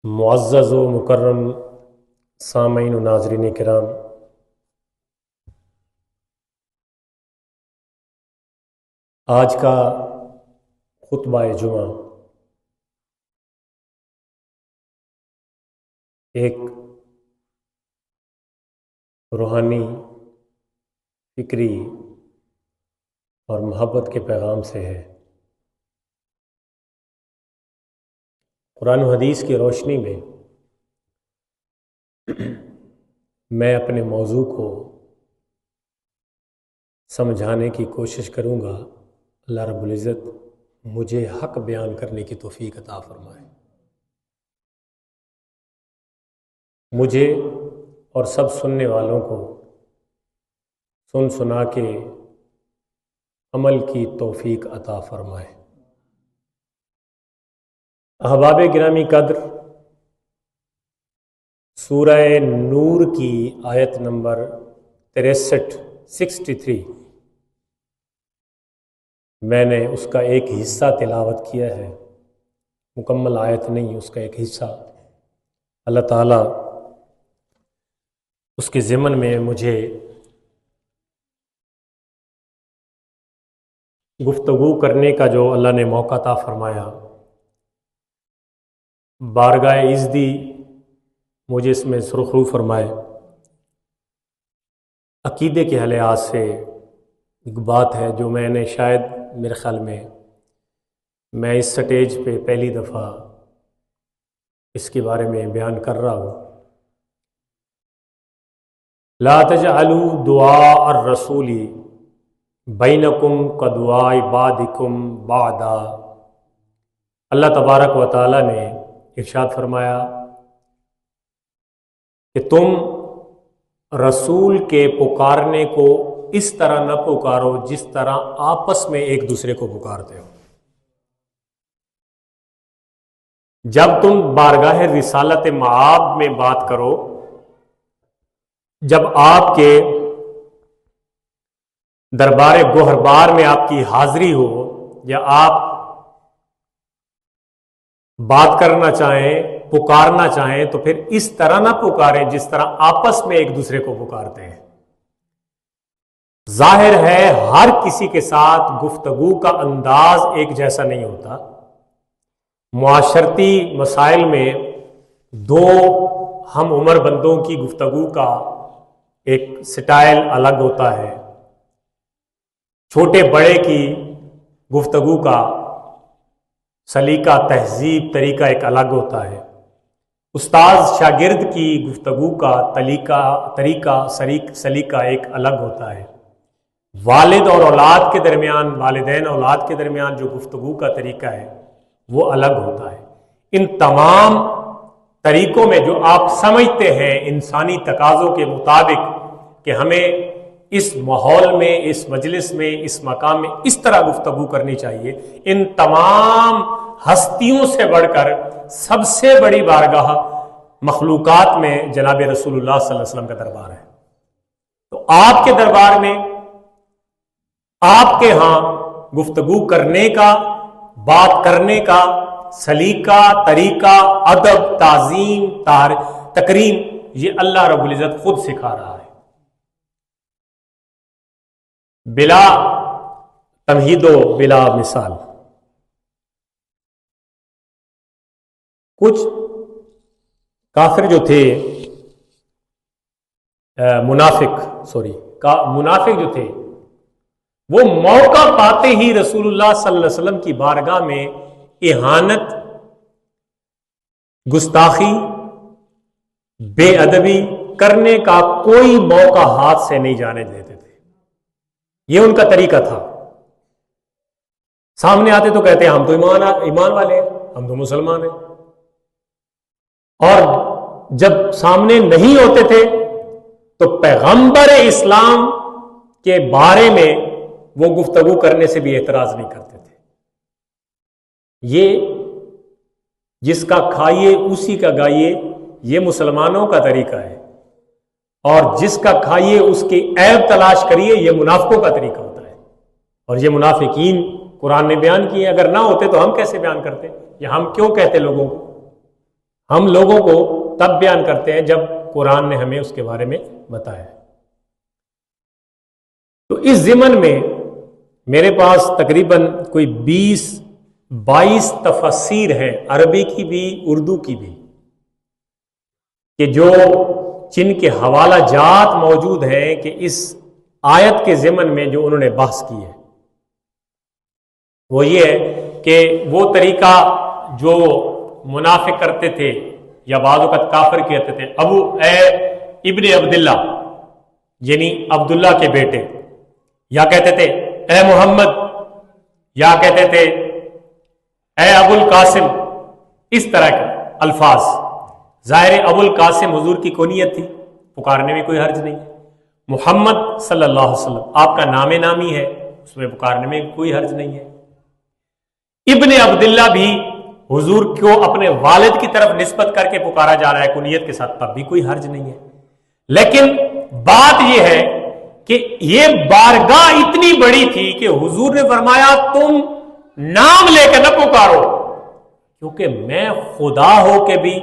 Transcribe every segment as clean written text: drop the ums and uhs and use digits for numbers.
معزز و مکرم سامعین و ناظرین کرام، آج کا خطبہ جمعہ ایک روحانی، فکری اور محبت کے پیغام سے ہے۔ قرآن و حدیث کی روشنی میں میں اپنے موضوع کو سمجھانے کی کوشش کروں گا۔ اللہ رب العزت مجھے حق بیان کرنے کی توفیق عطا فرمائے، مجھے اور سب سننے والوں کو سن سنا کے عمل کی توفیق عطا فرمائے۔ احباب گرامی قدر، سورہ نور کی آیت نمبر 63 میں نے اس کا ایک حصہ تلاوت کیا ہے، مکمل آیت نہیں، اس کا ایک حصہ۔ اللہ تعالیٰ اس کے ضمن میں مجھے گفتگو کرنے کا جو اللہ نے موقع عطا فرمایا، بارگاہ عزتی مجھے اس میں سرخرو فرمائے۔ عقیدے کے لحاظ سے ایک بات ہے جو میں نے شاید میرے خیال میں اس سٹیج پہ پہلی دفعہ اس کے بارے میں بیان کر رہا ہوں۔ لا تجعلوا دعاء الرسول بینکم کدعاء بعضکم بعضا۔ اللہ تبارک و تعالیٰ نے ارشاد فرمایا کہ تم رسول کے پکارنے کو اس طرح نہ پکارو جس طرح آپس میں ایک دوسرے کو پکارتے ہو۔ جب تم بارگاہ رسالت معاب میں بات کرو، جب آپ کے دربار گوہربار میں آپ کی حاضری ہو یا آپ بات کرنا چاہیں، پکارنا چاہیں، تو پھر اس طرح نہ پکاریں جس طرح آپس میں ایک دوسرے کو پکارتے ہیں۔ ظاہر ہے ہر کسی کے ساتھ گفتگو کا انداز ایک جیسا نہیں ہوتا۔ معاشرتی مسائل میں دو ہم عمر بندوں کی گفتگو کا ایک سٹائل الگ ہوتا ہے، چھوٹے بڑے کی گفتگو کا سلیقہ، تہذیب، طریقہ ایک الگ ہوتا ہے، استاد شاگرد کی گفتگو کا طریقہ سلیقہ ایک الگ ہوتا ہے، والد اور اولاد کے درمیان، والدین اولاد کے درمیان جو گفتگو کا طریقہ ہے وہ الگ ہوتا ہے۔ ان تمام طریقوں میں جو آپ سمجھتے ہیں انسانی تقاضوں کے مطابق کہ ہمیں اس ماحول میں، اس مجلس میں، اس مقام میں اس طرح گفتگو کرنی چاہیے، ان تمام ہستیوں سے بڑھ کر سب سے بڑی بارگاہ مخلوقات میں جناب رسول اللہ صلی اللہ علیہ وسلم کا دربار ہے۔ تو آپ کے دربار میں، آپ کے ہاں گفتگو کرنے کا، بات کرنے کا سلیقہ، طریقہ، ادب، تعظیم، تکریم، یہ اللہ رب العزت خود سکھا رہا ہے، بلا تمہید و بلا مثال۔ کچھ کافر جو تھے، منافق جو تھے، وہ موقع پاتے ہی رسول اللہ صلی اللہ علیہ وسلم کی بارگاہ میں اہانت، گستاخی، بے ادبی کرنے کا کوئی موقع ہاتھ سے نہیں جانے دیتے تھے۔ یہ ان کا طریقہ تھا۔ سامنے آتے تو کہتے ہیں ہم تو ایمان والے ہیں، ہم تو مسلمان ہیں، اور جب سامنے نہیں ہوتے تھے تو پیغمبر اسلام کے بارے میں وہ گفتگو کرنے سے بھی اعتراض نہیں کرتے تھے۔ یہ جس کا کھائیے اسی کا گائیے، یہ مسلمانوں کا طریقہ ہے، اور جس کا کھائیے اس کی عیب تلاش کریے، یہ منافقوں کا طریقہ ہوتا ہے۔ اور یہ منافقین قرآن نے بیان کیے، اگر نہ ہوتے تو ہم کیسے بیان کرتے، یا ہم کیوں کہتے لوگوں کو؟ ہم لوگوں کو تب بیان کرتے ہیں جب قرآن نے ہمیں اس کے بارے میں بتایا ہے۔ تو اس ضمن میں میرے پاس تقریباً کوئی 22 تفسیر ہیں، عربی کی بھی اردو کی بھی، کہ جن کے حوالہ جات موجود ہیں کہ اس آیت کے ضمن میں جو انہوں نے بحث کی ہے وہ یہ ہے کہ وہ طریقہ جو منافق کرتے تھے یا بعض اوقات کافر کہتے تھے، اے ابن عبداللہ یعنی عبداللہ کے بیٹے، یا کہتے تھے اے محمد، یا کہتے تھے اے ابو القاسم، اس طرح کے الفاظ۔ ظاہر ابو القاسم حضور کی کنیت تھی، پکارنے میں کوئی حرج نہیں، محمد صلی اللہ علیہ وسلم آپ کا نام نامی ہے، اس میں پکارنے میں کوئی حرج نہیں ہے۔ ابن عبداللہ بھی حضور کو اپنے والد کی طرف نسبت کر کے پکارا جا رہا ہے کنیت کے ساتھ، تب بھی کوئی حرج نہیں ہے۔ لیکن بات یہ ہے کہ یہ بارگاہ اتنی بڑی تھی کہ حضور نے فرمایا تم نام لے کے نہ پکارو، کیونکہ میں خدا ہو کے بھی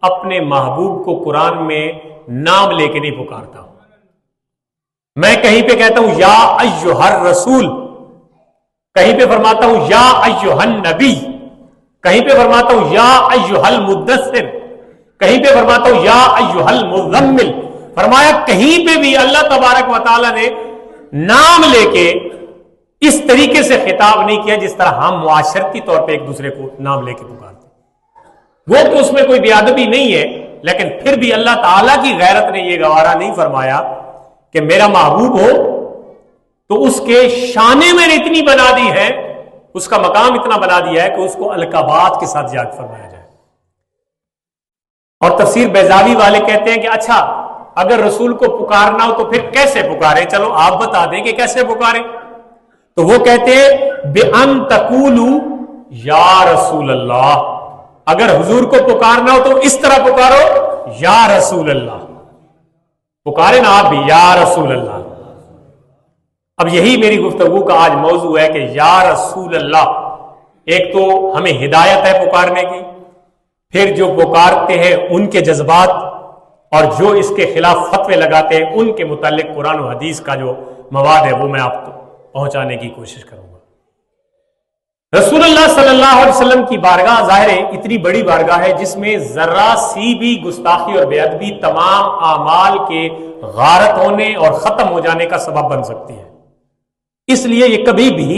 اپنے محبوب کو قرآن میں نام لے کے نہیں پکارتا ہوں۔ میں کہیں پہ کہتا ہوں یا ایھا الرسول، کہیں پہ فرماتا ہوں یا ایھا النبی، کہیں پہ فرماتا ہوں یا ایھا المدثر، کہیں پہ فرماتا ہوں یا ایھا المزمل۔ فرمایا کہیں پہ بھی اللہ تبارک و تعالی نے نام لے کے اس طریقے سے خطاب نہیں کیا جس طرح ہم معاشرتی طور پہ ایک دوسرے کو نام لے کے پکارتے۔ وہ تو اس میں کوئی بے ادبی نہیں ہے، لیکن پھر بھی اللہ تعالیٰ کی غیرت نے یہ گوارا نہیں فرمایا کہ میرا محبوب ہو تو اس کے شانے میں نے اتنی بنا دی ہے، اس کا مقام اتنا بنا دیا ہے کہ اس کو القابات کے ساتھ یاد فرمایا جائے۔ اور تفسیر بیضاوی والے کہتے ہیں کہ اچھا اگر رسول کو پکارنا ہو تو پھر کیسے پکارے؟ چلو آپ بتا دیں کہ کیسے پکارے۔ تو وہ کہتے ہیں بِأَن تَقُولُوا یا رسول اللہ، اگر حضور کو پکارنا ہو تو اس طرح پکارو یا رسول اللہ، پکارے نا آپ بھی یا رسول اللہ۔ اب یہی میری گفتگو کا آج موضوع ہے کہ یا رسول اللہ، ایک تو ہمیں ہدایت ہے پکارنے کی، پھر جو پکارتے ہیں ان کے جذبات، اور جو اس کے خلاف فتوے لگاتے ہیں ان کے متعلق قرآن و حدیث کا جو مواد ہے وہ میں آپ کو پہنچانے کی کوشش کروں گا۔ رسول اللہ صلی اللہ علیہ وسلم کی بارگاہ ظاہر ہے اتنی بڑی بارگاہ ہے جس میں ذرہ سی بھی گستاخی اور بے ادبی تمام اعمال کے غارت ہونے اور ختم ہو جانے کا سبب بن سکتی ہے۔ اس لیے یہ کبھی بھی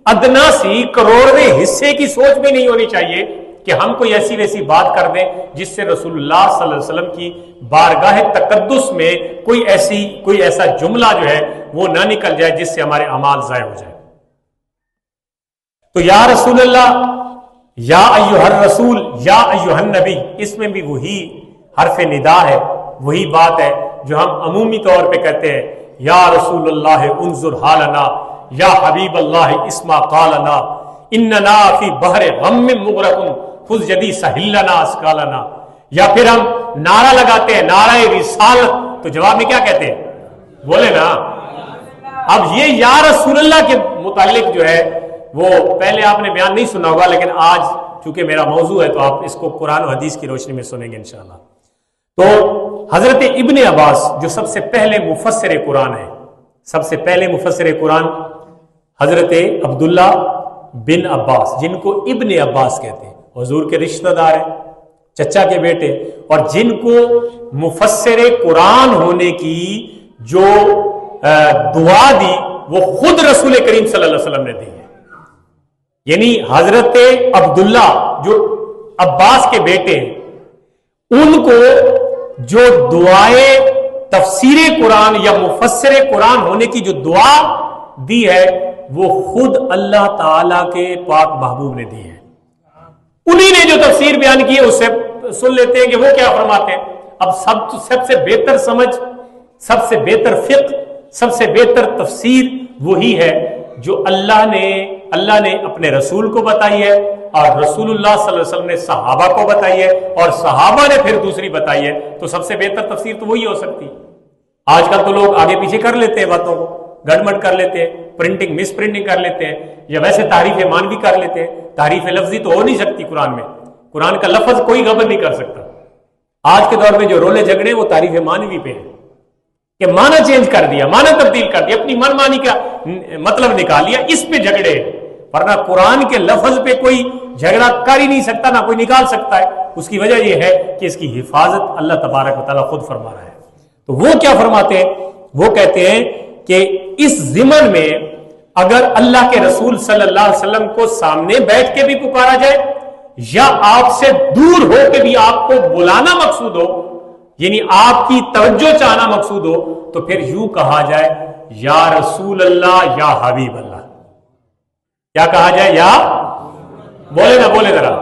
ادنا سی کروڑویں حصے کی سوچ بھی نہیں ہونی چاہیے کہ ہم کوئی ایسی ویسی بات کر دیں جس سے رسول اللہ صلی اللہ علیہ وسلم کی بارگاہ تقدس میں کوئی ایسا جملہ جو ہے وہ نہ نکل جائے جس سے ہمارے اعمال ضائع ہو جائے۔ تو یا رسول اللہ، یا ایھا الرسول، یا ایھا النبی، اس میں بھی وہی حرف ندا ہے، وہی بات ہے جو ہم عمومی طور پہ کہتے ہیں یا رسول اللہ انظر حالنا، یا حبیب اللہ اسمع قالنا، اننا فی بحر غم مغرق خذ یدی سہل لنا اسقالنا۔ یا پھر ہم نعرہ لگاتے ہیں نعرہ رسالت، تو جواب میں کیا کہتے ہیں؟ بولے نا۔ اب یہ یا رسول اللہ کے متعلق جو ہے وہ پہلے آپ نے بیان نہیں سنا ہوگا، لیکن آج چونکہ میرا موضوع ہے تو آپ اس کو قرآن و حدیث کی روشنی میں سنیں گے انشاءاللہ۔ تو حضرت ابن عباس جو سب سے پہلے مفسر قرآن ہے، سب سے پہلے مفسر قرآن حضرت عبداللہ بن عباس، جن کو ابن عباس کہتے ہیں، حضور کے رشتہ دار ہیں، چچا کے بیٹے، اور جن کو مفسر قرآن ہونے کی جو دعا دی وہ خود رسول کریم صلی اللہ علیہ وسلم نے دی ہے۔ یعنی حضرت عبداللہ جو عباس کے بیٹے ہیں، ان کو جو دعائے تفسیر قرآن یا مفسر قرآن ہونے کی جو دعا دی ہے وہ خود اللہ تعالی کے پاک محبوب نے دی ہے۔ انہی نے جو تفسیر بیان کی ہے اس سے سن لیتے ہیں کہ وہ کیا فرماتے ہیں۔ اب سب سے بہتر سمجھ، سب سے بہتر فقہ، سب سے بہتر تفسیر وہی ہے جو اللہ نے اپنے رسول کو بتائی ہے، اور رسول اللہ صلی اللہ علیہ وسلم نے صحابہ کو بتائی ہے، اور صحابہ نے پھر دوسری بتائی ہے، تو سب سے بہتر تفسیر تو وہی ہو سکتی۔ آج کل تو لوگ آگے پیچھے کر لیتے ہیں باتوں کو، گڑبڑ کر لیتے ہیں، پرنٹنگ مس پرنٹنگ کر لیتے ہیں، یا ویسے تعریف معنوی کر لیتے ہیں۔ تعریف لفظی تو ہو نہیں سکتی قرآن میں، قرآن کا لفظ کوئی غبن نہیں کر سکتا. آج کے دور میں جو رولے جھگڑے وہ تعریف مانوی پہ ہیں کہ معنی چینج کر دیا, معنی تبدیل کر دیا, اپنی من مانی کا مطلب نکال لیا, اس پہ جھگڑے. ورنہ قرآن کے لفظ پہ کوئی جھگڑا کر ہی نہیں سکتا, نہ کوئی نکال سکتا ہے. اس کی وجہ یہ ہے کہ اس کی حفاظت اللہ تبارک و تعالیٰ خود فرما رہا ہے. تو وہ کیا فرماتے ہیں؟ وہ کہتے ہیں کہ اس ضمن میں اگر اللہ کے رسول صلی اللہ علیہ وسلم کو سامنے بیٹھ کے بھی پکارا جائے یا آپ سے دور ہو کے بھی آپ کو بلانا مقصود ہو, یعنی آپ کی توجہ چاہنا مقصود ہو, تو پھر یوں کہا جائے یا رسول اللہ یا حبیب اللہ. کیا کہا جائے؟ یا بولے نا, بولے ذرا,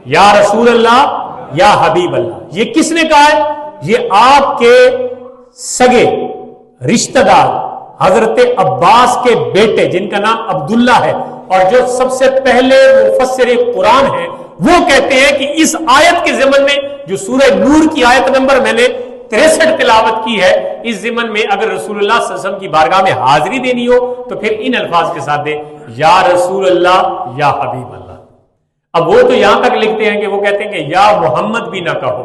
یا رسول اللہ یا حبیب اللہ. یہ کس نے کہا ہے؟ یہ آپ کے سگے رشتہ دار حضرت عباس کے بیٹے جن کا نام عبداللہ ہے اور جو سب سے پہلے مفسر قرآن ہیں, وہ کہتے ہیں کہ اس آیت کے ضمن میں جو سورہ نور کی آیت نمبر میں نے 63 تلاوت کی ہے, اس ضمن میں اگر رسول اللہ صلی اللہ علیہ وسلم کی بارگاہ میں حاضری دینی ہو تو پھر ان الفاظ کے ساتھ دے یا رسول اللہ یا حبیب اللہ. اب وہ تو یہاں تک لکھتے ہیں کہ وہ کہتے ہیں کہ یا محمد بھی نہ کہو,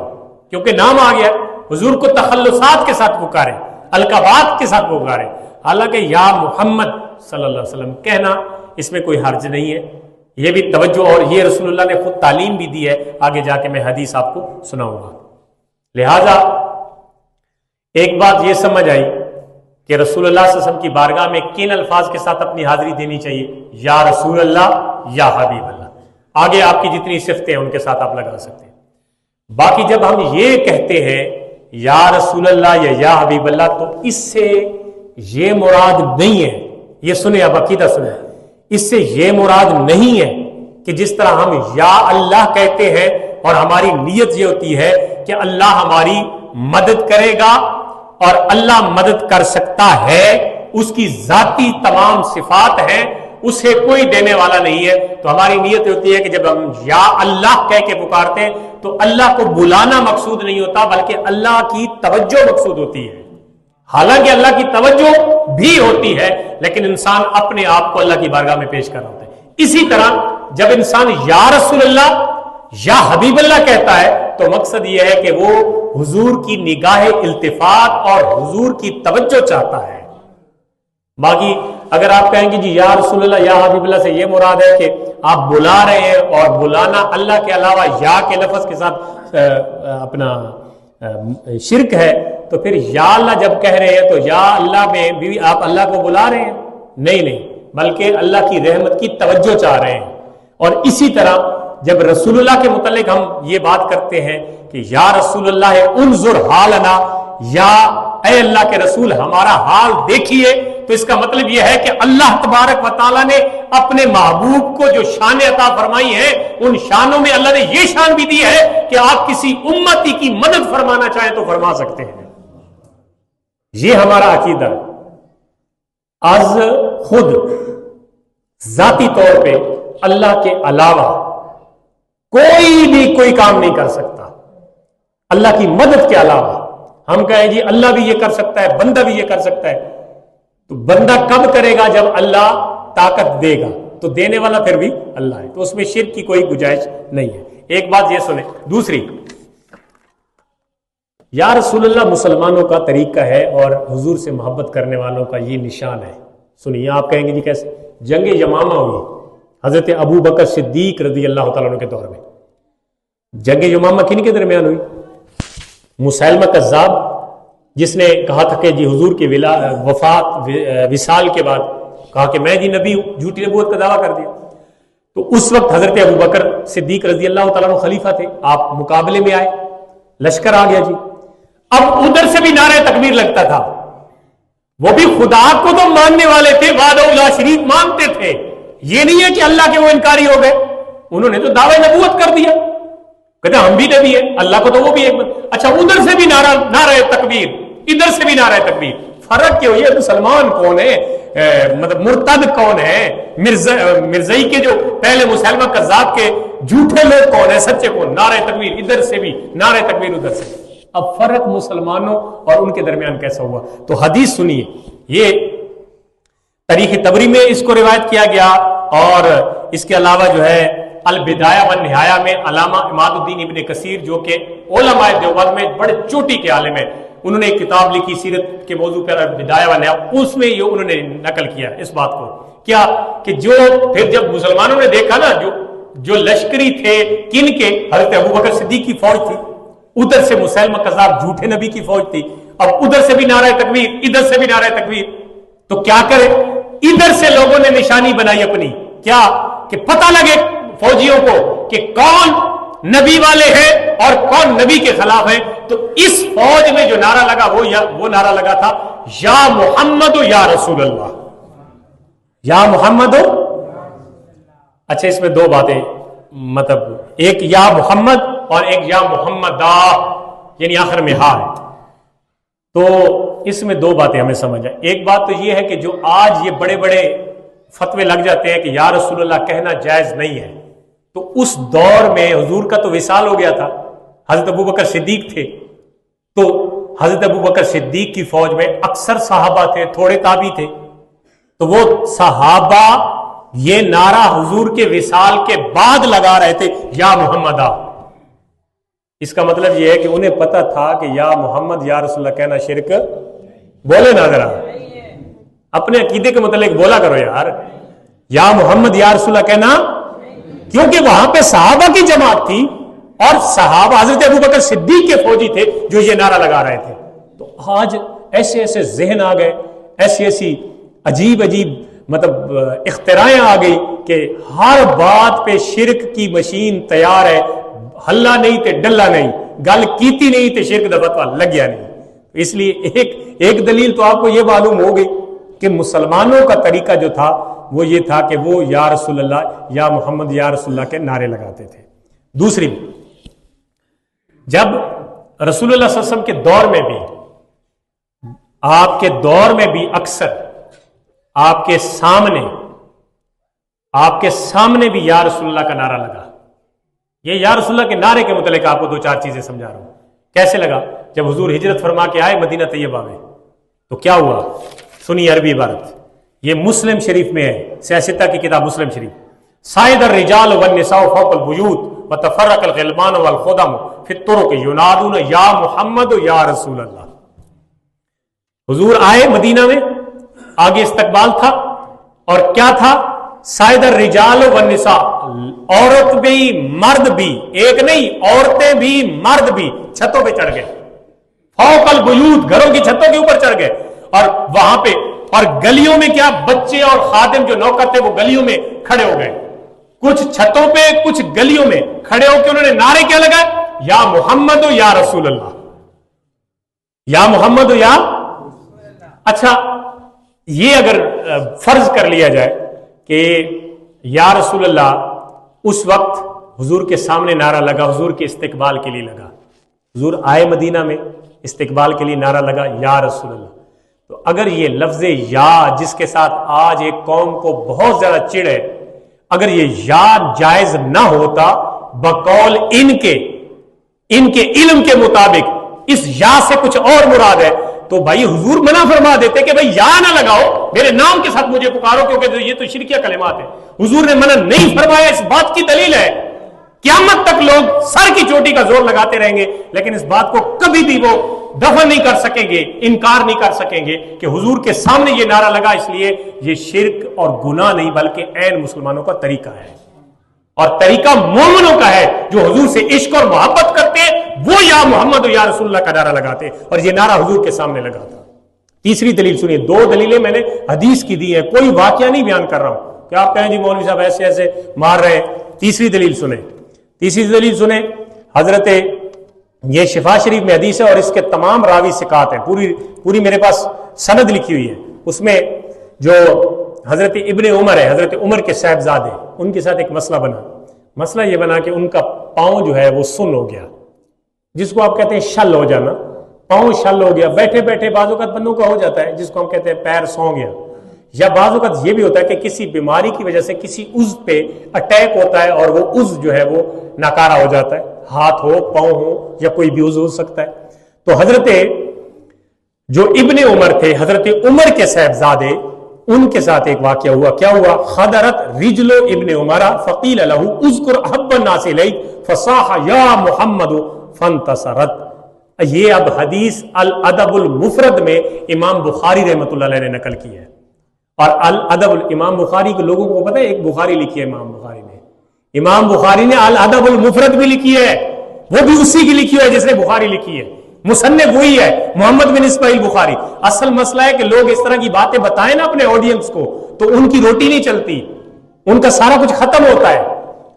کیونکہ نام آ گیا, حضور کو تخلصات کے ساتھ پکارے, القابات کے ساتھ پکارے. حالانکہ یا محمد صلی اللہ علیہ وسلم کہنا اس میں کوئی حرج نہیں ہے. یہ بھی توجہ, اور یہ رسول اللہ نے خود تعلیم بھی دی ہے, آگے جا کے میں حدیث آپ کو سناؤں گا. لہذا ایک بات یہ سمجھ آئی کہ رسول اللہ صلی اللہ علیہ وسلم کی بارگاہ میں کن الفاظ کے ساتھ اپنی حاضری دینی چاہیے؟ یا رسول اللہ یا حبیب اللہ. آگے آپ کی جتنی صفتیں ہیں ان کے ساتھ آپ لگا سکتے ہیں. باقی جب ہم یہ کہتے ہیں یا رسول اللہ یا حبیب اللہ, تو اس سے یہ مراد نہیں ہے, یہ سنیں اب عقیدہ سنیں, اس سے یہ مراد نہیں ہے کہ جس طرح ہم یا اللہ کہتے ہیں اور ہماری نیت یہ ہوتی ہے کہ اللہ ہماری مدد کرے گا اور اللہ مدد کر سکتا ہے, اس کی ذاتی تمام صفات ہیں, اسے کوئی دینے والا نہیں ہے. تو ہماری نیت ہوتی ہے کہ جب ہم یا اللہ کہہ کے پکارتے ہیں تو اللہ کو بلانا مقصود نہیں ہوتا بلکہ اللہ کی توجہ مقصود ہوتی ہے. حالانکہ اللہ کی توجہ بھی ہوتی ہے لیکن انسان اپنے آپ کو اللہ کی بارگاہ میں پیش کر رہا ہوتا ہے. اسی طرح جب انسان یا رسول اللہ یا حبیب اللہ کہتا ہے تو مقصد یہ ہے کہ وہ حضور کی نگاہ التفات اور حضور کی توجہ چاہتا ہے. باقی اگر آپ کہیں گے جی یا رسول اللہ یا حبیب اللہ سے یہ مراد ہے کہ آپ بلا رہے ہیں اور بلانا اللہ کے علاوہ یا کے لفظ کے ساتھ اپنا شرک ہے, تو پھر یا اللہ جب کہہ رہے ہیں تو یا اللہ میں بھی آپ اللہ کو بلا رہے ہیں؟ نہیں, بلکہ اللہ کی رحمت کی توجہ چاہ رہے ہیں. اور اسی طرح جب رسول اللہ کے متعلق ہم یہ بات کرتے ہیں کہ یا رسول اللہ انظر حالنا, یا اے اللہ کے رسول ہمارا حال دیکھیے, تو اس کا مطلب یہ ہے کہ اللہ تبارک و تعالیٰ نے اپنے محبوب کو جو شان عطا فرمائی ہے ان شانوں میں اللہ نے یہ شان بھی دی ہے کہ آپ کسی امتی کی مدد فرمانا چاہیں تو فرما سکتے ہیں. یہ ہمارا عقیدہ ہے. از خود ذاتی طور پہ اللہ کے علاوہ کوئی بھی کوئی کام نہیں کر سکتا اللہ کی مدد کے علاوہ. ہم کہیں جی اللہ بھی یہ کر سکتا ہے, بندہ بھی یہ کر سکتا ہے, تو بندہ کب کرے گا؟ جب اللہ طاقت دے گا, تو دینے والا پھر بھی اللہ ہے. تو اس میں شرک کی کوئی گنجائش نہیں ہے. ایک بات یہ سنیں. دوسری, یا رسول اللہ مسلمانوں کا طریقہ ہے اور حضور سے محبت کرنے والوں کا یہ نشان ہے. سنیے, آپ کہیں گے جی کیسے؟ جنگ یمامہ ہوئی حضرت ابو بکر صدیق رضی اللہ تعالیٰ عنہ کے دور میں. جنگ یمامہ کن کے درمیان ہوئی؟ مسیلمہ کذاب جس نے کہا تھا کہ جی حضور کی وفات وصال کے بعد کہا کہ میں جی نبی ہوں, جھوٹی نبوت کا دعویٰ کر دیا. تو اس وقت حضرت ابو بکر صدیق رضی اللہ تعالیٰ عنہ خلیفہ تھے, آپ مقابلے میں آئے, لشکر آ گیا جی. اب ادھر سے بھی نعرہ تکبیر لگتا تھا, وہ بھی خدا کو تو ماننے والے تھے, وحدہ لا شریک مانتے تھے, یہ نہیں ہے کہ اللہ کے وہ انکاری ہو گئے. انہوں نے تو دعوی نبوت کر دیا, کہتے ہم بھی نبی ہیں, اللہ کو تو وہ بھی ایک. اچھا, ادھر سے بھی نعرہ تکبیر, ادھر سے بھی نعرہ تکبیر. فرق کیا ہوئی ہے؟ مسلمان کون ہے, مطلب مرتد کون ہے, مرزائی کے جو پہلے مسلمہ کذاب کے جھوٹے لوگ کون ہیں, سچے کون؟ نعرہ تکبیر ادھر سے بھی, نعرہ تکبیر ادھر سے بھی. اب فرق مسلمانوں اور ان کے درمیان کیسا ہوا؟ تو حدیث سنیے, یہ تاریخ طبری میں اس کو روایت کیا گیا, اور اس کے علاوہ جو ہے البدایہ و نہایہ میں علامہ عماد الدین ابن کثیر جو کہ علماء دیوبند میں بڑے چوٹی کے عالم ہیں، انہوں نے ایک کتاب لکھی سیرت کے موضوع پر البدایہ و نہایہ، اس میں یہ انہوں نے نقل کیا اس بات کو کیا کہ جو پھر جب مسلمانوں نے دیکھا نا جو لشکری تھے کن کے، حضرت ابوبکر صدیق کی فوج تھی، ادھر سے مسلمہ کذاب جھوٹے نبی کی فوج تھی، اب ادھر سے بھی نعرہ تکبیر ادھر سے بھی نعرہ تکبیر، تو کیا کرے، ادھر سے لوگوں نے نشانی بنائی اپنی، کیا کہ پتہ لگے فوجیوں کو کہ کون نبی والے ہیں اور کون نبی کے خلاف ہیں، تو اس فوج میں جو نعرہ لگا وہ نعرہ لگا تھا یا محمد یا رسول اللہ، یا محمد۔ اچھا اس میں دو باتیں، مطلب ایک یا محمد اور ایک یا محمد یعنی آخر میں ہا ہے، تو اس میں دو باتیں ہمیں سمجھ آئیں۔ ایک بات تو یہ ہے کہ جو آج یہ بڑے بڑے فتوے لگ جاتے ہیں کہ یا رسول اللہ کہنا جائز نہیں ہے، تو اس دور میں حضور کا تو وصال ہو گیا تھا، حضرت ابوبکر صدیق تھے، تو حضرت ابوبکر صدیق کی فوج میں اکثر صحابہ تھے، تھوڑے تابعی تھے، تو وہ صحابہ یہ نعرہ حضور کے وصال کے بعد لگا رہے تھے یا محمد۔ اس کا مطلب یہ ہے کہ انہیں پتہ تھا کہ یا محمد یا رسول اللہ کہنا شرک، بولے نا ذرا اپنے عقیدے کے متعلق بولا کرو یار، یا محمد یا رسول اللہ کہنا، کیونکہ وہاں پہ صحابہ کی جماعت تھی اور صحابہ حضرت ابوبکر صدیق کے فوجی تھے جو یہ نعرہ لگا رہے تھے۔ تو آج ایسے ایسے ذہن آ گئے، ایسی ایسی عجیب عجیب مطلب اختراعیں آ گئی کہ ہر بات پہ شرک کی مشین تیار ہے، ہلا نہیں تے ڈلا نہیں، گل کیتی نہیں تے شرک دا فتویٰ لگ گیا نہیں۔ اس لیے ایک دلیل تو آپ کو یہ معلوم ہو گئی کہ مسلمانوں کا طریقہ جو تھا وہ یہ تھا کہ وہ یا رسول اللہ یا محمد یا رسول اللہ کے نعرے لگاتے تھے۔ دوسری، جب رسول اللہ صلی اللہ علیہ وسلم کے دور میں بھی، آپ کے دور میں بھی اکثر آپ کے سامنے بھی یا رسول اللہ کا نعرہ لگا۔ یہ یا رسول اللہ کے نعرے کے متعلق آپ کو دو چار چیزیں سمجھا رہا ہوں کیسے لگا۔ جب حضور ہجرت فرما کے آئے مدینہ طیبہ میں تو کیا ہوا، سنی عربی عبارت، یہ مسلم شریف میں ہے، سیاستہ کی کتاب مسلم شریف، صعد الرجال والنساء فوق البیوت وتفرق الغلمان والخدم فی الطرق ینادون یا محمد یا رسول اللہ۔ حضور آئے مدینہ میں، آگے استقبال تھا اور کیا تھا، صعد الرجال والنساء، عورت بھی مرد بھی، ایک نہیں عورتیں بھی مرد بھی چھتوں پہ چڑھ گئے، فوق البیوت گھروں کی چھتوں کے اوپر چڑھ گئے، اور وہاں پہ اور گلیوں میں کیا، بچے اور خادم جو نوکر تھے وہ گلیوں میں کھڑے ہو گئے، کچھ چھتوں پہ کچھ گلیوں میں کھڑے ہو کے انہوں نے نعرے کیا لگائے، یا محمد یا رسول اللہ، یا محمد یا۔ اچھا یہ اگر فرض کر لیا جائے کہ یا رسول اللہ اس وقت حضور کے سامنے نعرہ لگا، حضور کے استقبال کے لیے لگا، حضور آئے مدینہ میں استقبال کے لیے نعرہ لگا یا رسول اللہ، تو اگر یہ لفظ یا جس کے ساتھ آج ایک قوم کو بہت زیادہ چڑ ہے، اگر یہ یا جائز نہ ہوتا بقول ان کے علم کے مطابق اس یا سے کچھ اور مراد ہے، تو بھائی حضور منع فرما دیتے کہ بھائی یا نہ لگاؤ، میرے نام کے ساتھ مجھے پکارو، کیونکہ یہ تو شرکیہ کلمات ہیں۔ حضور نے منع نہیں فرمایا، اس بات کی دلیل ہے قیامت تک لوگ سر کی چوٹی کا زور لگاتے رہیں گے لیکن اس بات کو کبھی بھی وہ دفع نہیں کر سکیں گے، انکار نہیں کر سکیں گے کہ حضور کے سامنے یہ نعرہ لگا، اس لیے یہ شرک اور گناہ نہیں بلکہ عین مسلمانوں کا طریقہ ہے، اور طریقہ مومنوں کا ہے جو حضور سے عشق اور محبت کرتے ہیں، وہ یا محمد یا رسول اللہ کا نعرہ لگاتے، اور یہ نعرہ حضور کے سامنے لگا تھا۔ تیسری دلیل سنیے، دو دلیلیں میں نے حدیث کی دی ہیں، کوئی واقعہ نہیں بیان کر رہا ہوں کہ آپ کہیں جی مولوی صاحب ایسے ایسے مار رہے ہیں۔ تیسری دلیل سنیں، حضرت یہ شفا شریف میں حدیث ہے اور اس کے تمام راوی ثقات ہیں، پوری میرے پاس سند لکھی ہوئی ہے، اس میں جو حضرت ابن عمر ہے، حضرت عمر کے صاحبزادے، ان کے ساتھ ایک مسئلہ یہ بنا کہ ان کا پاؤں جو ہے وہ سن ہو گیا، جس کو آپ کہتے ہیں شل ہو جانا، پاؤں شل ہو گیا، بیٹھے بیٹھے بعض اوقات بندوں کا ہو جاتا ہے جس کو ہم کہتے ہیں پیر سو گیا، یا بعض اوقات یہ بھی ہوتا ہے کہ کسی بیماری کی وجہ سے کسی عضو پہ اٹیک ہوتا ہے اور وہ عضو جو ہے وہ ناکارہ ہو جاتا ہے، ہاتھ ہو، پاؤں ہو یا کوئی بھی عضو ہو سکتا ہے۔ تو حضرت جو ابن عمر تھے، حضرت عمر کے صاحبزادے، ان کے ساتھ ایک واقعہ ہوا. کیا ہوا؟ خدرت رجل ابن عمر فقیل له اذکر احب الناس الیک فصاح یا محمد فانتصرت. یہ اب حدیث الادب المفرد میں امام بخاری رحمۃ اللہ علیہ نے نقل کی ہے. اور الادب امام بخاری کے لوگوں کو پتہ ہے ایک بخاری لکھی ہے امام بخاری نے. امام بخاری نے الادب المفرد بھی لکھی ہے, وہ بھی اسی کی لکھی ہے جس نے بخاری لکھی ہے. مصنف وہی ہے محمد بن اسماعیل بخاری. اصل مسئلہ ہے کہ لوگ اس طرح کی باتیں بتائیں نا اپنے آڈینس کو تو ان کی روٹی نہیں چلتی, ان کا سارا کچھ ختم ہوتا ہے.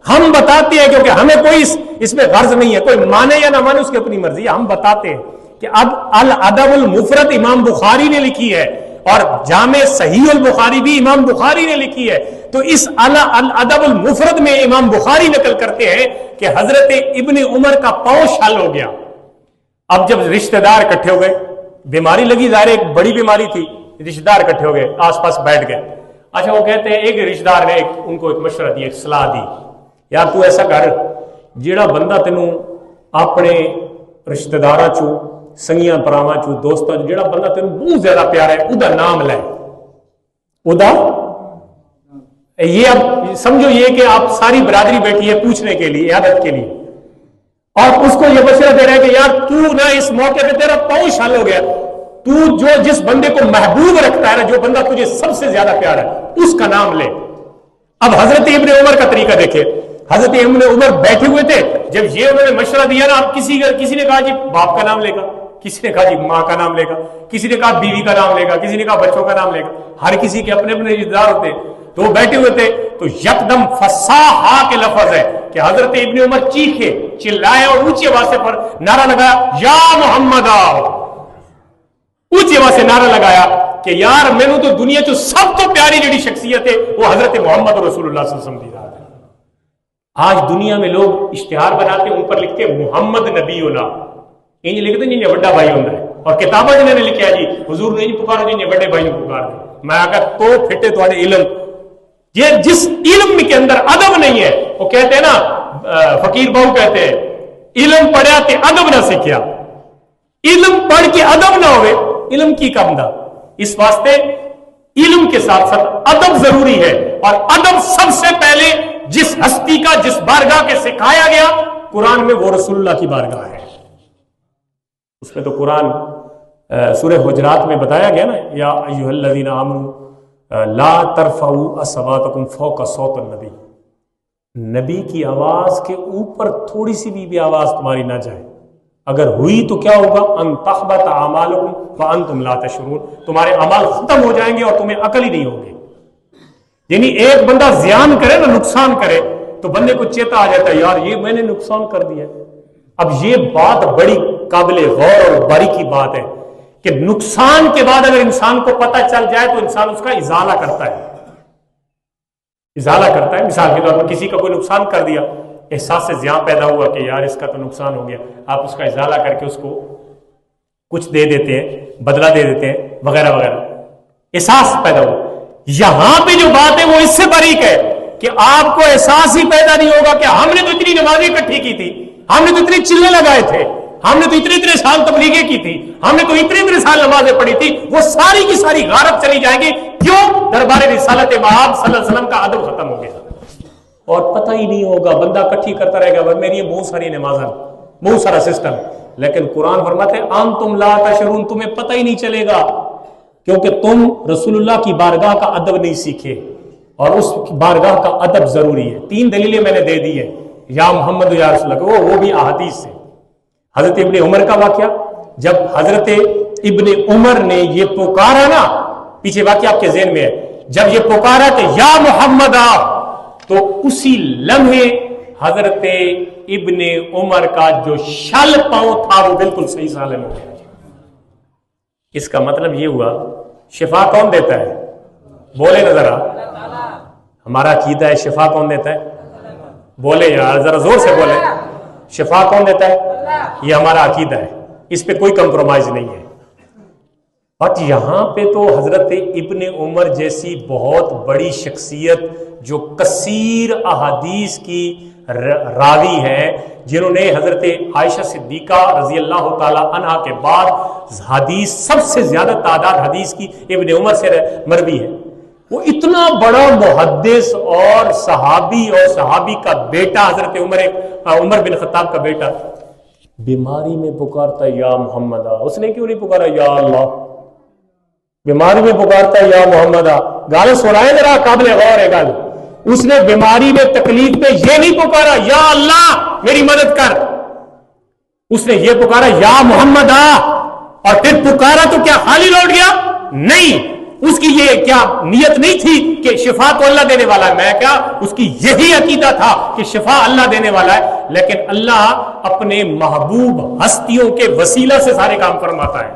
ہم بتاتے ہیں کیونکہ ہمیں کوئی اس میں غرض نہیں ہے, کوئی مانے یا نہ مانے اس کی اپنی مرضی ہے. ہم بتاتے ہیں کہ اب الادب المفرد امام بخاری نے لکھی ہے اور جامع صحیح البخاری بھی امام بخاری نے لکھی ہے. تو اس الادب المفرد میں امام بخاری نقل کرتے ہیں کہ حضرت ابن عمر کا پاؤں چھل ہو گیا. اب جب رشتہ دار اکٹھے ہو گئے, بیماری لگی, ظاہر ایک بڑی بیماری تھی, رشتہ دار اکٹھے ہو گئے, آس پاس بیٹھ گئے. اچھا وہ کہتے ہیں ایک رشتہ دار نے ان کو ایک مشورہ دیا, ایک صلاح دی, یار تو ایسا کر جیڑا بندہ تینوں اپنے رشتہ داراں چوں سنگیاں پراواں چوں دوستاں چوں جیڑا بندہ تینوں بہت زیادہ پیارا ہے ادا نام لے. ادا یہ اب سمجھو یہ کہ آپ ساری برادری بیٹھی ہے پوچھنے کے لیے, عیادت کے لیے, اور اس کو یہ مشورہ دے رہے ہیں کہ یار تو نہ اس موقع پہ تیرا پاؤں چھل ہو گیا, تو جو جس بندے کو محبوب رکھتا ہے نا, جو بندہ تجھے سب سے زیادہ پیارا ہے اس کا نام لے. اب حضرت ابن عمر کا طریقہ دیکھیں. حضرت ابن عمر بیٹھے ہوئے تھے, جب یہ انہوں نے مشورہ دیا نا, اب کسی نے کہا جی باپ کا نام لے گا, کسی نے کہا جی ماں کا نام لے گا, کسی نے کہا بیوی کا نام لے گا, کسی نے کہا بچوں کا نام لے گا. ہر کسی کے اپنے اپنے رشتہ دار ہوتے, تو وہ بیٹھے ہوئے تھے. تو یکدم فصاحہ کے لفظ ہے کہ حضرت ابن عمر چیخے, چلائے اور اونچی آواز سے پر نعرہ لگایا, یا محمد آؤ. اونچی آواز سے نعرہ لگایا کہ یار میں نے تو دنیا جو سب تو پیاری جڑی شخصیت ہے وہ حضرت محمد رسول اللہ صلی اللہ علیہ وسلم دی رہا ہے. آج دنیا میں لوگ اشتہار بناتے ہیں, ان پر لکھتے ہیں محمد نبی اللہ, انہیں لکھتے ہیں جنہیں بڑا بھائی ہوتا ہے, اور کتابیں جنہیں نے لکھا جی حضور نے نہیں پکارا جنہیں بڑے بھائی پکار دے. میں آگا تو پھٹے تو علم, یہ جس علم کے اندر ادب نہیں ہے, وہ کہتے ہیں نا فقیر بہو کہتے ہیں علم پڑھیا تے ادب نہ سیکھیا, علم پڑھ کے ادب نہ ہوئے علم کی کم دا. اس واسطے علم کے ساتھ ساتھ ادب ضروری ہے, اور ادب سب سے پہلے جس ہستی کا جس بارگاہ کے سکھایا گیا قرآن میں وہ رسول اللہ کی بارگاہ ہے. اس میں تو قرآن سورہ حجرات میں بتایا گیا نا, یا ایھا الذین آمنوا لا ترفعوا اصواتکم فوق صوت النبی, نبی کی آواز کے اوپر تھوڑی سی بھی آواز تمہاری نہ جائے. اگر ہوئی تو کیا ہوگا؟ ان تحبط اعمالکم وانتم لا تشعرون, تمہارے اعمال ختم ہو جائیں گے اور تمہیں عقل ہی نہیں ہوگی. یعنی ایک بندہ زیان کرے نا, نقصان کرے, تو بندے کو چیتا آ جاتا ہے یار یہ میں نے نقصان کر دیا. اب یہ بات بڑی قابل غور اور باریکی بات ہے کہ نقصان کے بعد اگر انسان کو پتہ چل جائے تو انسان اس کا ازالہ کرتا ہے, ازالہ کرتا ہے. مثال کے طور پر کسی کا کوئی نقصان کر دیا, احساس سے زیاں پیدا ہوا کہ یار اس کا تو نقصان ہو گیا, آپ اس کا ازالہ کر کے اس کو کچھ دے دیتے ہیں, بدلہ دے دیتے ہیں وغیرہ وغیرہ, احساس پیدا ہوا. یہاں پہ جو بات ہے وہ اس سے باریک ہے کہ آپ کو احساس ہی پیدا نہیں ہوگا کہ ہم نے تو اتنی نمازیں اکٹھی کی تھی, ہم نے تو اتنے چلے لگائے تھے, ہم نے تو اتنے سال تبلیغیں کی تھی, ہم نے تو اتنے سال نمازیں پڑھی تھی, وہ ساری کی ساری غارت چلی جائیں گی. کیوں؟ دربار رسالت مآب صلی اللہ علیہ وسلم کا ادب ختم ہو گیا اور پتہ ہی نہیں ہوگا, بندہ اکٹھی کرتا رہے گا, میری بہت ساری نمازیں, بہت سارا سسٹم. لیکن قرآن فرماتے ہیں انتم لا تشعرون, تمہیں پتہ ہی نہیں چلے گا کیونکہ تم رسول اللہ کی بارگاہ کا ادب نہیں سیکھے, اور اس بارگاہ کا ادب ضروری ہے. 3 دلیلیں میں نے دے دی ہیں, یا محمد یا رسول اللہ, وہ بھی احادیث سے. حضرت ابن عمر کا واقعہ, جب حضرت ابن عمر نے یہ پکارا نا, پیچھے واقعہ آپ کے ذہن میں ہے, جب یہ پکارا کہ یا محمد آ, تو اسی لمحے حضرت ابن عمر کا جو شل پاؤں تھا وہ بالکل صحیح سالم ہو گیا. اس کا مطلب یہ ہوا شفا کون دیتا ہے؟ بولے نا ذرا, ہمارا عقیدہ ہے شفا کون دیتا ہے؟ بولے یار ذرا زور سے بولے, شفا کون دیتا ہے؟ یہ ہمارا عقیدہ ہے, اس پہ کوئی کمپرومائز نہیں ہے. بٹ یہاں پہ تو حضرت ابن عمر جیسی بہت بڑی شخصیت جو کثیر احادیث کی راوی ہے, جنہوں نے حضرت عائشہ صدیقہ رضی اللہ تعالی عنہا کے بعد حدیث سب سے زیادہ تعداد حدیث کی ابن عمر سے مروی ہے, وہ اتنا بڑا محدث اور صحابی کا بیٹا حضرت عمر بن خطاب کا بیٹا بیماری میں پکارتا یا محمد، اس نے کیوں نہیں پکارا یا اللہ؟ بیماری میں پکارتا یا محمد، گال سنائے ذرا، قابل غور ہے گال۔ اس نے بیماری میں تکلیف میں یہ نہیں پکارا یا اللہ میری مدد کر، اس نے یہ پکارا یا محمد اور پھر پکارا تو کیا خالی لوٹ گیا؟ نہیں، اس کی یہ کیا نیت نہیں تھی کہ شفا تو اللہ دینے والا ہے، میں کیا اس کی یہی عقیدہ تھا کہ شفا اللہ دینے والا ہے، لیکن اللہ اپنے محبوب ہستیوں کے وسیلہ سے سارے کام فرماتا ہے۔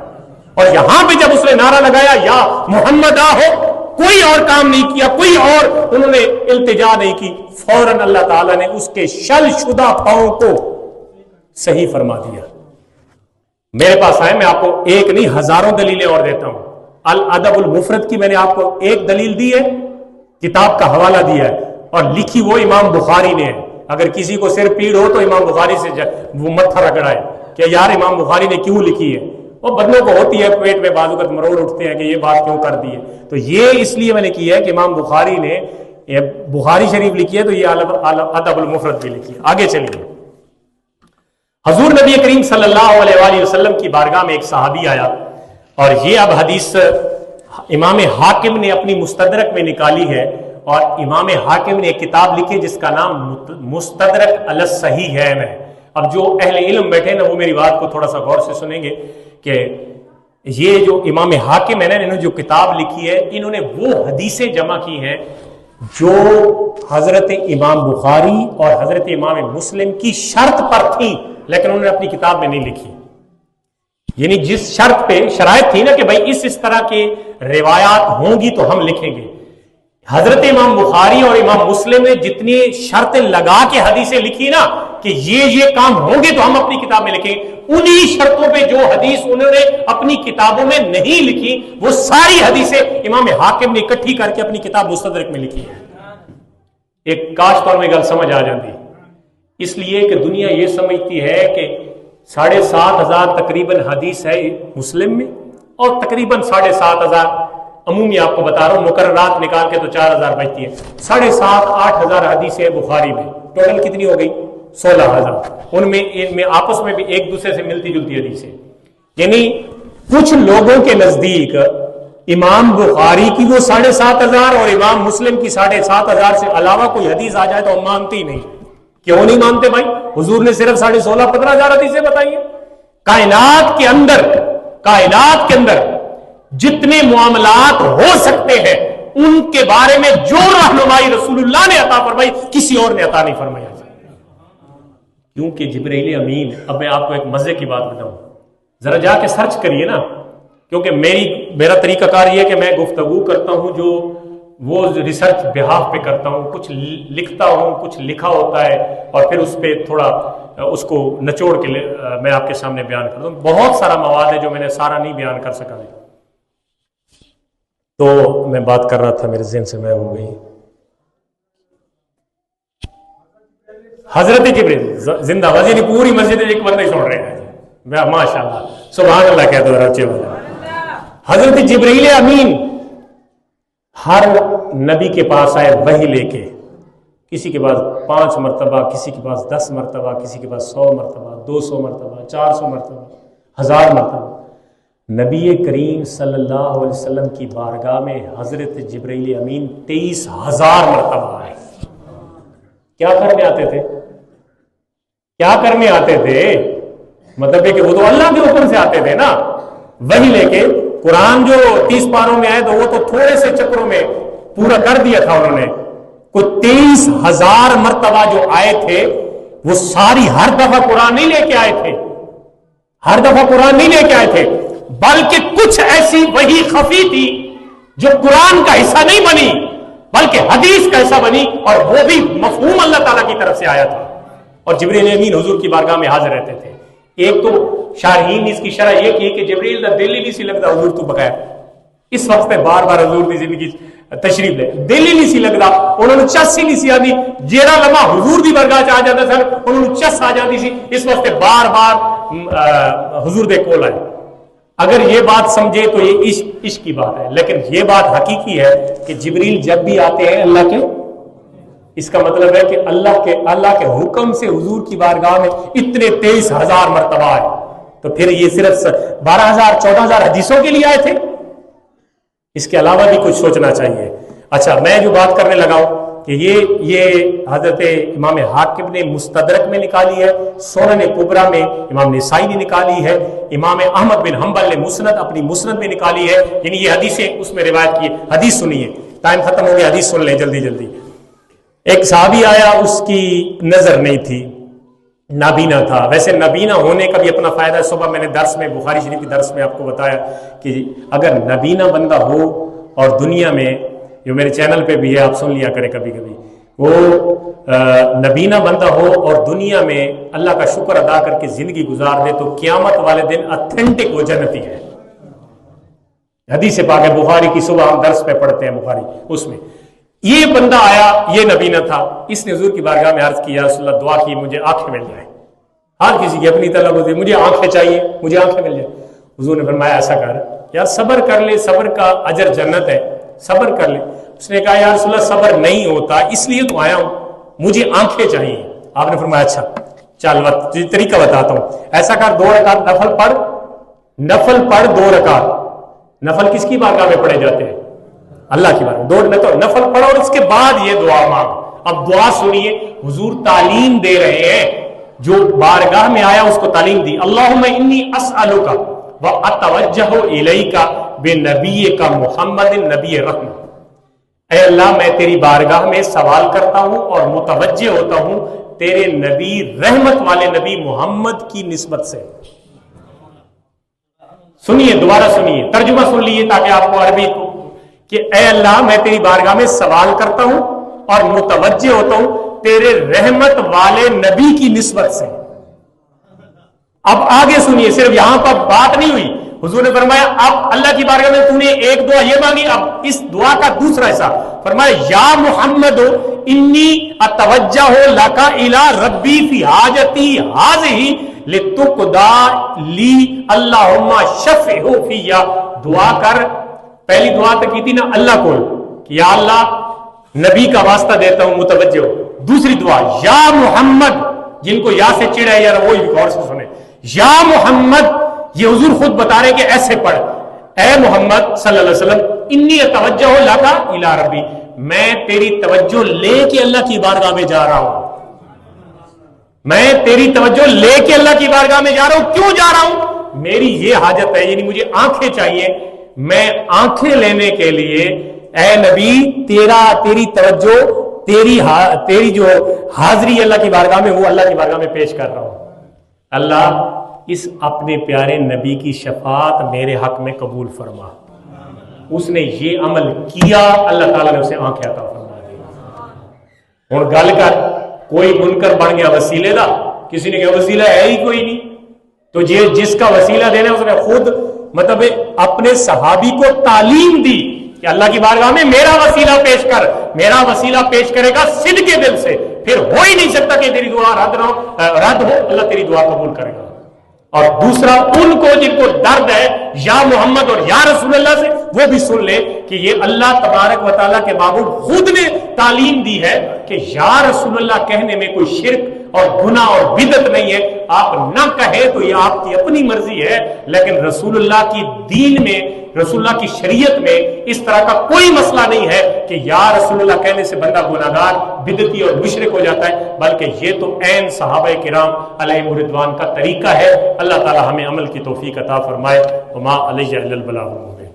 اور یہاں پہ جب اس نے نعرہ لگایا یا محمد ہو، کوئی اور کام نہیں کیا، کوئی اور انہوں نے التجا نہیں کی، فوراً اللہ تعالیٰ نے اس کے شل شدہ پاؤں کو صحیح فرما دیا۔ میرے پاس آئے، میں آپ کو ایک نہیں ہزاروں دلیلیں اور دیتا ہوں۔ الادب المفرد کی میں نے آپ کو ایک دلیل دی ہے، کتاب کا حوالہ دیا ہے، اور لکھی وہ امام بخاری نے ہے۔ اگر کسی کو سر پیڑ ہو تو امام بخاری سے وہ متھا رگڑائے کہ یار امام بخاری نے کیوں لکھی ہے۔ وہ بندوں کو ہوتی ہے پیٹ میں بعض اوقات مروڑ اٹھتے ہیں کہ یہ بات کیوں کر دی ہے، تو یہ اس لیے میں نے کی ہے کہ امام بخاری نے بخاری شریف لکھی ہے تو یہ ادب المفرد بھی لکھی ہے۔ آگے چلیے، حضور نبی کریم صلی اللہ علیہ وآلہ وسلم کی بارگاہ میں ایک صحابی آیا، اور یہ اب حدیث امام حاکم نے اپنی مستدرک میں نکالی ہے، اور امام حاکم نے ایک کتاب لکھی جس کا نام مستدرک علی الصحیح ہے۔ اب جو اہل علم بیٹھے نا وہ میری بات کو تھوڑا سا غور سے سنیں گے کہ یہ جو امام حاکم ہے نا، انہوں نے جو کتاب لکھی ہے، انہوں نے وہ حدیثیں جمع کی ہیں جو حضرت امام بخاری اور حضرت امام مسلم کی شرط پر تھیں، لیکن انہوں نے اپنی کتاب میں نہیں لکھی۔ یعنی جس شرط پہ شرائط تھی نا کہ بھائی اس طرح کے روایات ہوں گی تو ہم لکھیں گے، حضرت امام بخاری اور امام مسلم نے جتنی شرطیں لگا کے حدیثیں لکھی نا کہ یہ کام ہوں گے تو ہم اپنی کتاب میں لکھیں، انہی شرطوں پہ جو حدیث انہوں نے اپنی کتابوں میں نہیں لکھی وہ ساری حدیثیں امام حاکم نے اکٹھی کر کے اپنی کتاب مستدرک میں لکھی ہے۔ ایک کاش طور میں گل سمجھ آ جاتی، اس لیے کہ دنیا یہ سمجھتی ہے کہ 7,500 تقریباً حدیث ہے مسلم میں، اور تقریباً 7,500 عمومی آپ کو بتا رہا ہوں، مقررات نکال کے تو 4,000 بچتی ہے، 7,500-8,000 حدیثیں بخاری میں، ٹوٹل کتنی ہو گئی؟ 16,000۔ ان میں آپس میں بھی ایک دوسرے سے ملتی جلتی حدیثیں، یعنی کچھ لوگوں کے نزدیک امام بخاری کی وہ 7,500 اور امام مسلم کی 7,500 سے علاوہ کوئی حدیث آ جائے تو ہم مانتے ہی نہیں۔ کیوں نہیں مانتے بھائی؟ حضور نے صرف 16,000-15,000 حدیثیں بتائی ہیں۔ کائنات کے اندر جتنے معاملات ہو سکتے ہیں ان کے بارے میں جو رہنمائی رسول اللہ نے عطا فرمائی کسی اور نے عطا نہیں فرمایا، کیونکہ جبرائیل امین۔ اب میں آپ کو ایک مزے کی بات بتاؤں، ذرا جا کے سرچ کریے نا، کیونکہ میرا طریقہ کار یہ ہے کہ میں گفتگو کرتا ہوں جو وہ ریسرچ بہاف پہ کرتا ہوں، کچھ لکھتا ہوں، کچھ لکھا ہوتا ہے، اور پھر اس پہ تھوڑا اس کو نچوڑ کے میں آپ کے سامنے بیان کرتا ہوں۔ بہت سارا مواد ہے جو میں نے سارا نہیں بیان کر سکا، تو میں بات کر رہا تھا میرے ذہن سے میں ہو گئی۔ حضرت جبریل زندہ باد، یعنی پوری مسجد ایک بندہ ہی سن رہے ہیں، ماشاء اللہ سبحان اللہ کہہ دو رچے والا۔ حضرت جبریل امین ہر نبی کے پاس آئے وحی لے کے، کسی کے پاس 5 مرتبہ، کسی کے پاس 10 مرتبہ، کسی کے پاس 100 مرتبہ، 200 مرتبہ، 400 مرتبہ، 1000 مرتبہ۔ نبی کریم صلی اللہ علیہ وسلم کی بارگاہ میں حضرت جبریل امین 23,000 مرتبہ آئے۔ کیا کرنے آتے تھے؟ کیا کرنے آتے تھے؟ مطلب ہے کہ وہ تو اللہ کے حکم سے آتے تھے نا، وہی لے کے۔ قرآن جو 30 پاروں میں آئے تو وہ تو تھوڑے سے چکروں میں پورا کر دیا تھا انہوں نے۔ کوئی 23,000 مرتبہ جو آئے تھے وہ ساری ہر دفعہ قرآن نہیں لے کے آئے تھے، ہر دفعہ قرآن نہیں لے کے آئے تھے، بلکہ کچھ ایسی وحی خفی تھی جو قرآن کا حصہ نہیں بنی بلکہ حدیث کا حصہ بنی، اور وہ بھی مفہوم اللہ تعالیٰ کی طرف سے آیا تھا، اور جبریل امین حضور کی بارگاہ میں حاضر رہتے تھے۔ ایک تو شارحین نے اس کی شرح یہ کی کہ جبریل دا دل ہی نہیں سی لگتا حضور تو بغیر، اس وقت میں بار بار حضور کی زندگی تشریف لے، دل ہی نہیں سی لگتا، انہوں نے چس ہی نہیں سی آتی، جیڑا لمحہ حضور دی بارگاہ آ جاتا سر انہوں نے چس آ جاتی سی، اس وقت بار بار حضور دے کول آئے۔ اگر یہ بات سمجھے تو یہ عشق کی بات ہے، لیکن یہ بات حقیقی ہے کہ جبریل جب بھی آتے ہیں اللہ کے، اس کا مطلب ہے کہ اللہ کے حکم سے حضور کی بارگاہ میں اتنے 23,000 مرتبہ آئے، تو پھر یہ صرف 12,000 14,000 حدیثوں کے لیے آئے تھے؟ اس کے علاوہ بھی کچھ سوچنا چاہیے۔ اچھا، میں جو بات کرنے لگا ہوں کہ یہ حضرت امام حاکم نے مستدرک میں نکالی ہے، سنن کبریٰ میں امام نسائی نے نکالی ہے، امام احمد بن حنبل نے مسند اپنی مسند میں نکالی ہے، یعنی یہ حدیثیں اس میں روایت کی ہے۔ حدیث سنیے، ٹائم ختم ہو گیا، حدیث سن لیں جلدی جلدی۔ ایک صحابی آیا، اس کی نظر نہیں تھی، نابینا تھا۔ ویسے نابینا ہونے کا بھی اپنا فائدہ ہے، صبح میں نے درس میں بخاری شریف کے درس میں آپ کو بتایا کہ اگر نابینا بندہ ہو اور دنیا میں، جو میرے چینل پہ بھی ہے آپ سن لیا کریں کبھی کبھی، وہ نابینا بندہ ہو اور دنیا میں اللہ کا شکر ادا کر کے زندگی گزار دے تو قیامت والے دن اتھینٹک وہ جنتی ہے۔ حدیث پاک ہے بخاری کی، صبح ہم درس پہ پڑھتے ہیں بخاری، اس میں یہ بندہ آیا، یہ نبینا تھا، اس نے حضور کی بارگاہ میں عرض کیا رسول اللہ دعا کی مجھے آنکھیں مل جائیں۔ ہر کسی کی اپنی طلب ہوتی ہے، مجھے آنکھیں چاہیے، مجھے آنکھیں مل جائیں۔ حضور نے فرمایا ایسا کر یار، صبر کر لے، صبر کا اجر جنت ہے، صبر کر لے۔ اس نے کہا یا رسول اللہ صبر نہیں ہوتا، اس لیے تو آیا ہوں، مجھے آنکھیں چاہیے۔ آپ نے فرمایا اچھا چل تجھے طریقہ بتاتا ہوں، ایسا کر 2 رکعت نفل پڑھ، 2 رکعت نفل کس کی بارگاہ میں پڑھے جاتے ہیں؟ اللہ کی بارگاہ۔ 2 نفل پڑھو اور اس کے بعد یہ دعا مانگ۔ اب دعا سنیے، حضور تعلیم دے رہے ہیں، جو بارگاہ میں آیا اس کو تعلیم دی۔ اللہم انی اسألک واتوجہ الیک بنبیک محمد نبی رحمت۔ اے اللہ میں تیری بارگاہ میں سوال کرتا ہوں اور متوجہ ہوتا ہوں تیرے نبی رحمت والے نبی محمد کی نسبت سے۔ سنیے، دوبارہ سنیے، ترجمہ سن لیے تاکہ آپ کو عربی کہ اے اللہ میں تیری بارگاہ میں سوال کرتا ہوں اور متوجہ ہوتا ہوں تیرے رحمت والے نبی کی نسبت سے۔ اب آگے سنیے، صرف یہاں پر بات نہیں ہوئی، حضور نے فرمایا اب اللہ کی بارگاہ میں تو نے ایک دعا یہ مانگی، اب اس دعا کا دوسرا حصہ فرمایا یا محمد انی اتوجہ لک الی ربی فی حاجتی ھذہ لتقضی لی اللہم شفع فی۔ دعا کر، پہلی دعا تو کی تھی نا اللہ کو کہ یا اللہ نبی کا واسطہ دیتا ہوں، متوجہ ہو۔ دوسری دعا یا محمد، جن کو یا سے چڑھا ہے یار وہی غور سے سنیں، یا محمد، یہ حضور خود بتا رہے کہ ایسے پڑھ، اے محمد صلی اللہ علیہ وسلم انی اتوجہ لک الی ربی، میں تیری توجہ لے کے اللہ کی بارگاہ میں جا رہا ہوں، میں تیری توجہ لے کے اللہ کی بارگاہ میں جا رہا ہوں۔ کیوں جا رہا ہوں؟ میری یہ حاجت ہے، یعنی مجھے آنکھیں چاہیے، میں آنکھیں لینے کے لیے اے نبی تیری توجہ، تیری جو حاضری اللہ کی بارگاہ میں، وہ اللہ کی بارگاہ میں پیش کر رہا ہوں۔ اللہ اس اپنے پیارے نبی کی شفاعت میرے حق میں قبول فرما۔ اس نے یہ عمل کیا، اللہ تعالیٰ نے اسے آنکھیں عطا فرما دی۔ اور گل کر، کوئی منکر بن گیا وسیلے دا، کسی نے کہا وسیلہ ہے ہی کوئی نہیں، تو جس کا وسیلہ دینا اس نے خود مطلب اپنے صحابی کو تعلیم دی کہ اللہ کی بارگاہ میں میرا وسیلہ پیش کر، میرا وسیلہ پیش کرے گا صدق کے دل سے، پھر ہو ہی نہیں سکتا کہ تیری دعا رد ہو، اللہ تیری دعا قبول کرے گا۔ اور دوسرا، ان کو جن کو درد ہے یا محمد اور یا رسول اللہ سے، وہ بھی سن لے کہ یہ اللہ تبارک و تعالیٰ کے معبود خود نے تعلیم دی ہے کہ یا رسول اللہ کہنے میں کوئی شرک اور گناہ اور بدعت نہیں ہے، آپ نہ کہیں تو یہ آپ کی اپنی مرضی ہے، لیکن رسول اللہ کی دین میں، رسول اللہ کی شریعت میں اس طرح کا کوئی مسئلہ نہیں ہے کہ یا رسول اللہ کہنے سے بندہ گناہگار، بدعتی اور مشرک ہو جاتا ہے، بلکہ یہ تو عین صحابہ کرام علیہم الرضوان کا طریقہ ہے۔ اللہ تعالی ہمیں عمل کی توفیق عطا فرمائے۔ وما علیہ الا البلاغ المبین۔